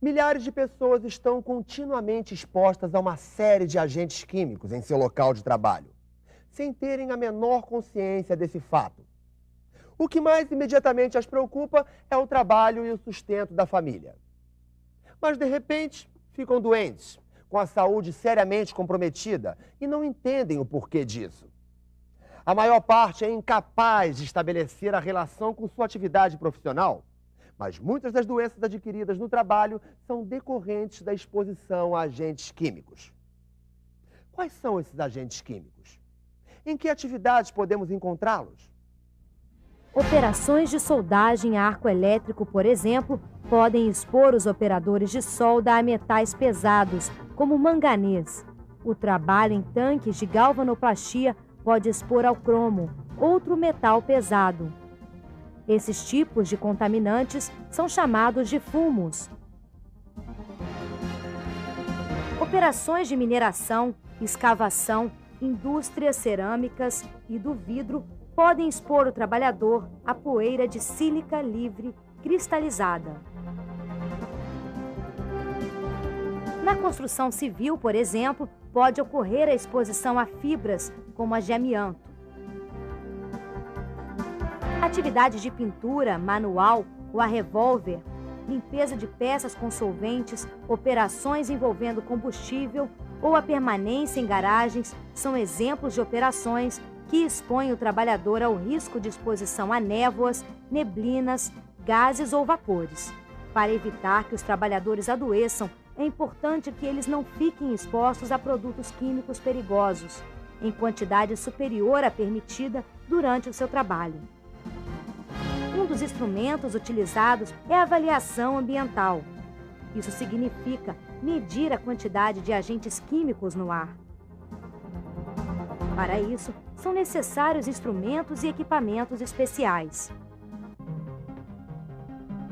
Milhares de pessoas estão continuamente expostas a uma série de agentes químicos em seu local de trabalho, sem terem a menor consciência desse fato. O que mais imediatamente as preocupa é o trabalho e o sustento da família. Mas, de repente, ficam doentes, com a saúde seriamente comprometida e não entendem o porquê disso. A maior parte é incapaz de estabelecer a relação com sua atividade profissional, mas muitas das doenças adquiridas no trabalho são decorrentes da exposição a agentes químicos. Quais são esses agentes químicos? Em que atividades podemos encontrá-los? Operações de soldagem a arco elétrico, por exemplo, podem expor os operadores de solda a metais pesados, como manganês. O trabalho em tanques de galvanoplastia pode expor ao cromo, outro metal pesado. Esses tipos de contaminantes são chamados de fumos. Operações de mineração, escavação, indústrias cerâmicas e do vidro podem expor o trabalhador à poeira de sílica livre cristalizada. Na construção civil, por exemplo, pode ocorrer a exposição a fibras, como as de amianto. Atividades de pintura, manual ou a revólver, limpeza de peças com solventes, operações envolvendo combustível ou a permanência em garagens são exemplos de operações que expõem o trabalhador ao risco de exposição a névoas, neblinas, gases ou vapores. Para evitar que os trabalhadores adoeçam, é importante que eles não fiquem expostos a produtos químicos perigosos, em quantidade superior à permitida durante o seu trabalho. Um dos instrumentos utilizados é a avaliação ambiental. Isso significa medir a quantidade de agentes químicos no ar. Para isso, são necessários instrumentos e equipamentos especiais.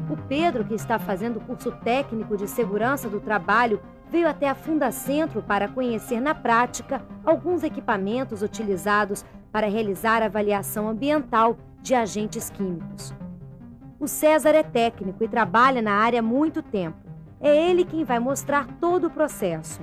O Pedro, que está fazendo o curso técnico de segurança do trabalho, veio até a Fundacentro para conhecer na prática alguns equipamentos utilizados para realizar a avaliação ambiental de agentes químicos. O César é técnico e trabalha na área há muito tempo. É ele quem vai mostrar todo o processo.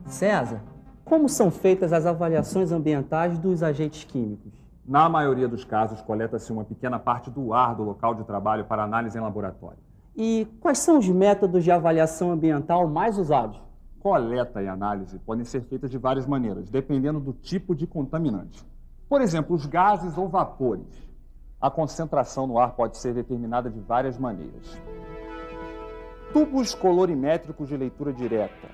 César, como são feitas as avaliações ambientais dos agentes químicos? Na maioria dos casos, coleta-se uma pequena parte do ar do local de trabalho para análise em laboratório. E quais são os métodos de avaliação ambiental mais usados? Coleta e análise podem ser feitas de várias maneiras, dependendo do tipo de contaminante. Por exemplo, os gases ou vapores. A concentração no ar pode ser determinada de várias maneiras. Tubos colorimétricos de leitura direta.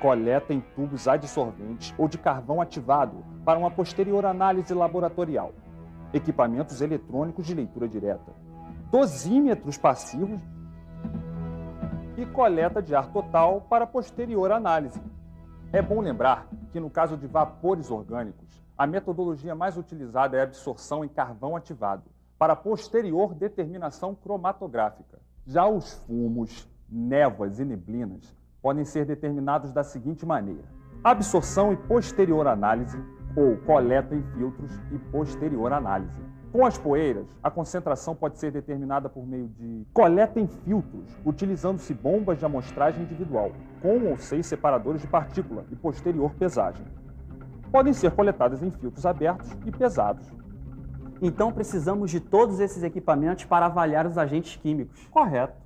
Coleta em tubos adsorventes ou de carvão ativado para uma posterior análise laboratorial. Equipamentos eletrônicos de leitura direta. Dosímetros passivos e coleta de ar total para posterior análise. É bom lembrar que, no caso de vapores orgânicos, a metodologia mais utilizada é a absorção em carvão ativado, para posterior determinação cromatográfica. Já os fumos, névoas e neblinas podem ser determinados da seguinte maneira: absorção e posterior análise, ou coleta em filtros e posterior análise. Com as poeiras, a concentração pode ser determinada por meio de coleta em filtros, utilizando-se bombas de amostragem individual, com ou sem separadores de partícula e posterior pesagem. Podem ser coletadas em filtros abertos e pesados. Então precisamos de todos esses equipamentos para avaliar os agentes químicos. Correto.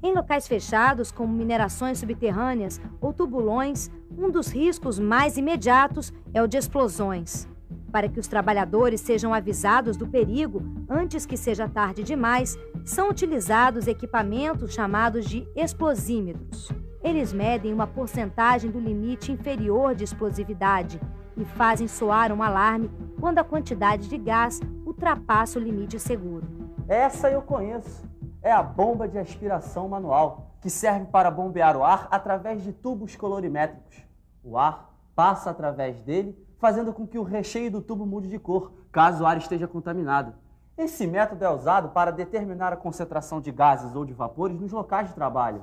Em locais fechados, como minerações subterrâneas ou tubulões, um dos riscos mais imediatos é o de explosões. Para que os trabalhadores sejam avisados do perigo antes que seja tarde demais, são utilizados equipamentos chamados de explosímetros. Eles medem uma porcentagem do limite inferior de explosividade e fazem soar um alarme quando a quantidade de gás ultrapassa o limite seguro. Essa eu conheço. É a bomba de aspiração manual, que serve para bombear o ar através de tubos colorimétricos. O ar passa através dele, fazendo com que o recheio do tubo mude de cor, caso o ar esteja contaminado. Esse método é usado para determinar a concentração de gases ou de vapores nos locais de trabalho.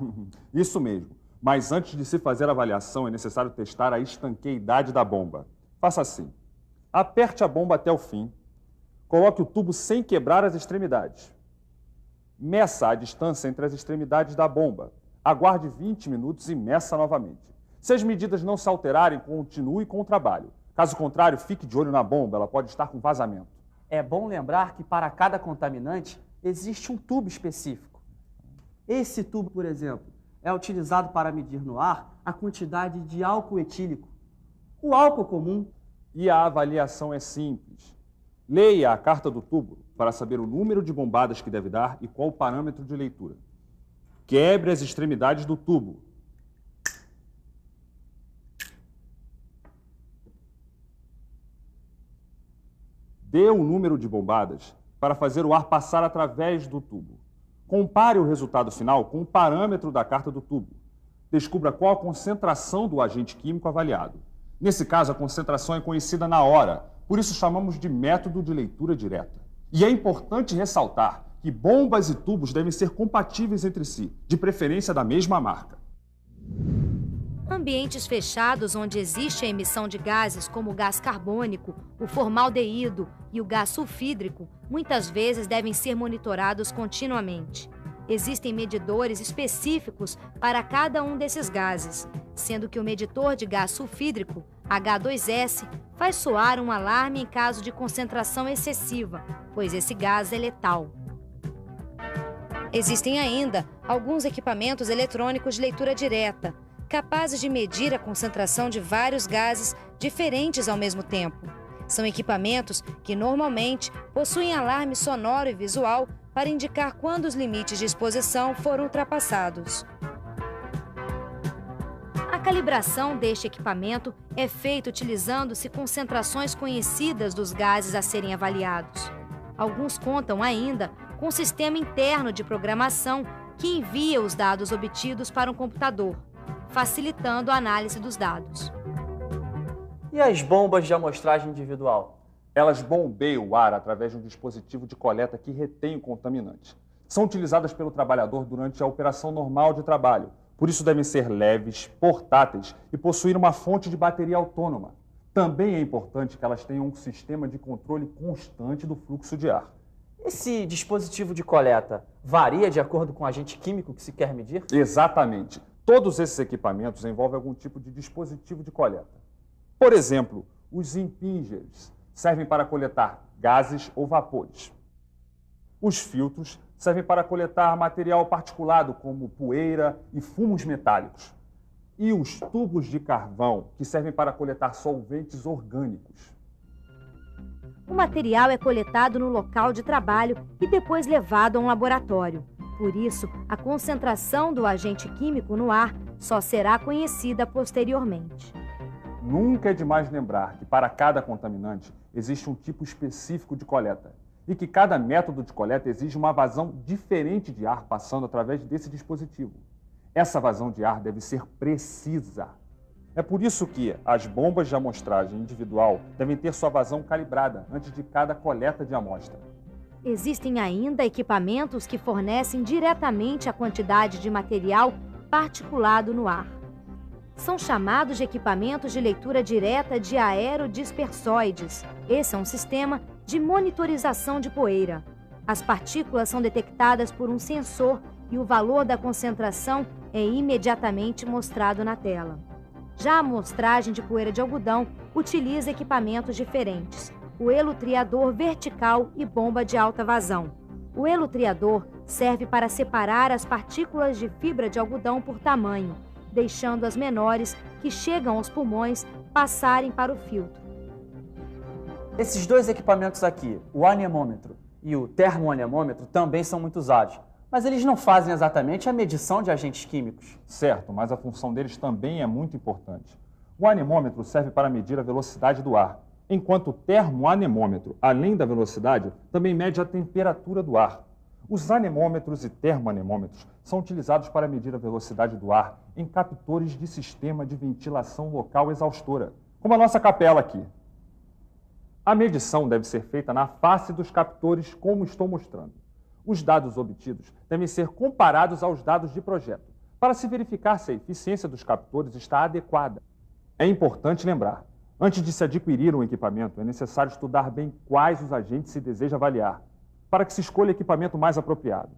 Isso mesmo. Mas antes de se fazer a avaliação, é necessário testar a estanqueidade da bomba. Faça assim. Aperte a bomba até o fim. Coloque o tubo sem quebrar as extremidades. Meça a distância entre as extremidades da bomba. Aguarde 20 minutos e meça novamente. Se as medidas não se alterarem, continue com o trabalho. Caso contrário, fique de olho na bomba, ela pode estar com vazamento. É bom lembrar que para cada contaminante existe um tubo específico. Esse tubo, por exemplo, é utilizado para medir no ar a quantidade de álcool etílico. O álcool comum. E a avaliação é simples. Leia a carta do tubo para saber o número de bombadas que deve dar e qual o parâmetro de leitura. Quebre as extremidades do tubo. Dê o número de bombadas para fazer o ar passar através do tubo. Compare o resultado final com o parâmetro da carta do tubo. Descubra qual a concentração do agente químico avaliado. Nesse caso, a concentração é conhecida na hora, por isso chamamos de método de leitura direta. E é importante ressaltar que bombas e tubos devem ser compatíveis entre si, de preferência da mesma marca. Ambientes fechados onde existe a emissão de gases como o gás carbônico, o formaldeído e o gás sulfídrico, muitas vezes devem ser monitorados continuamente. Existem medidores específicos para cada um desses gases, sendo que o medidor de gás sulfídrico, H2S, faz soar um alarme em caso de concentração excessiva, pois esse gás é letal. Existem ainda alguns equipamentos eletrônicos de leitura direta, capazes de medir a concentração de vários gases diferentes ao mesmo tempo. São equipamentos que normalmente possuem alarme sonoro e visual para indicar quando os limites de exposição foram ultrapassados. A calibração deste equipamento é feita utilizando-se concentrações conhecidas dos gases a serem avaliados. Alguns contam ainda com um sistema interno de programação que envia os dados obtidos para um computador, facilitando a análise dos dados. E as bombas de amostragem individual? Elas bombeiam o ar através de um dispositivo de coleta que retém o contaminante. São utilizadas pelo trabalhador durante a operação normal de trabalho. Por isso devem ser leves, portáteis e possuir uma fonte de bateria autônoma. Também é importante que elas tenham um sistema de controle constante do fluxo de ar. Esse dispositivo de coleta varia de acordo com o agente químico que se quer medir? Exatamente. Todos esses equipamentos envolvem algum tipo de dispositivo de coleta. Por exemplo, os impingers servem para coletar gases ou vapores. Os filtros servem para coletar material particulado, como poeira e fumos metálicos. E os tubos de carvão, que servem para coletar solventes orgânicos. O material é coletado no local de trabalho e depois levado a um laboratório. Por isso, a concentração do agente químico no ar só será conhecida posteriormente. Nunca é demais lembrar que para cada contaminante existe um tipo específico de coleta e que cada método de coleta exige uma vazão diferente de ar passando através desse dispositivo. Essa vazão de ar deve ser precisa. É por isso que as bombas de amostragem individual devem ter sua vazão calibrada antes de cada coleta de amostra. Existem ainda equipamentos que fornecem diretamente a quantidade de material particulado no ar. São chamados de equipamentos de leitura direta de aerodispersoides. Esse é um sistema de monitorização de poeira. As partículas são detectadas por um sensor e o valor da concentração é imediatamente mostrado na tela. Já a amostragem de poeira de algodão utiliza equipamentos diferentes: o helotriador vertical e bomba de alta vazão. O helotriador serve para separar as partículas de fibra de algodão por tamanho, deixando as menores, que chegam aos pulmões, passarem para o filtro. Esses dois equipamentos aqui, o anemômetro e o termoanemômetro, também são muito usados. Mas eles não fazem exatamente a medição de agentes químicos. Certo, mas a função deles também é muito importante. O anemômetro serve para medir a velocidade do ar, enquanto o termoanemômetro, além da velocidade, também mede a temperatura do ar. Os anemômetros e termoanemômetros são utilizados para medir a velocidade do ar em captores de sistema de ventilação local exaustora, como a nossa capela aqui. A medição deve ser feita na face dos captores, como estou mostrando. Os dados obtidos devem ser comparados aos dados de projeto, para se verificar se a eficiência dos captores está adequada. É importante lembrar, antes de se adquirir um equipamento, é necessário estudar bem quais os agentes se deseja avaliar, para que se escolha o equipamento mais apropriado.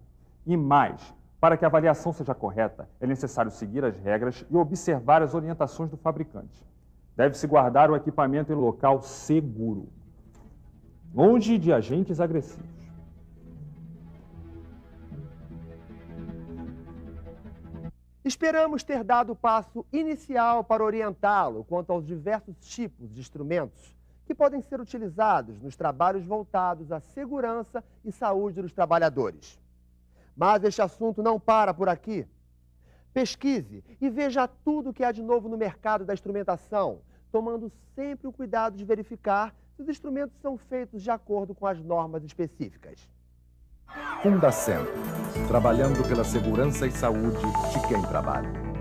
E mais, para que a avaliação seja correta, é necessário seguir as regras e observar as orientações do fabricante. Deve-se guardar o equipamento em local seguro, longe de agentes agressivos. Esperamos ter dado o passo inicial para orientá-lo quanto aos diversos tipos de instrumentos que podem ser utilizados nos trabalhos voltados à segurança e saúde dos trabalhadores. Mas este assunto não para por aqui. Pesquise e veja tudo o que há de novo no mercado da instrumentação, tomando sempre o cuidado de verificar se os instrumentos são feitos de acordo com as normas específicas. Fundacentro, trabalhando pela segurança e saúde de quem trabalha.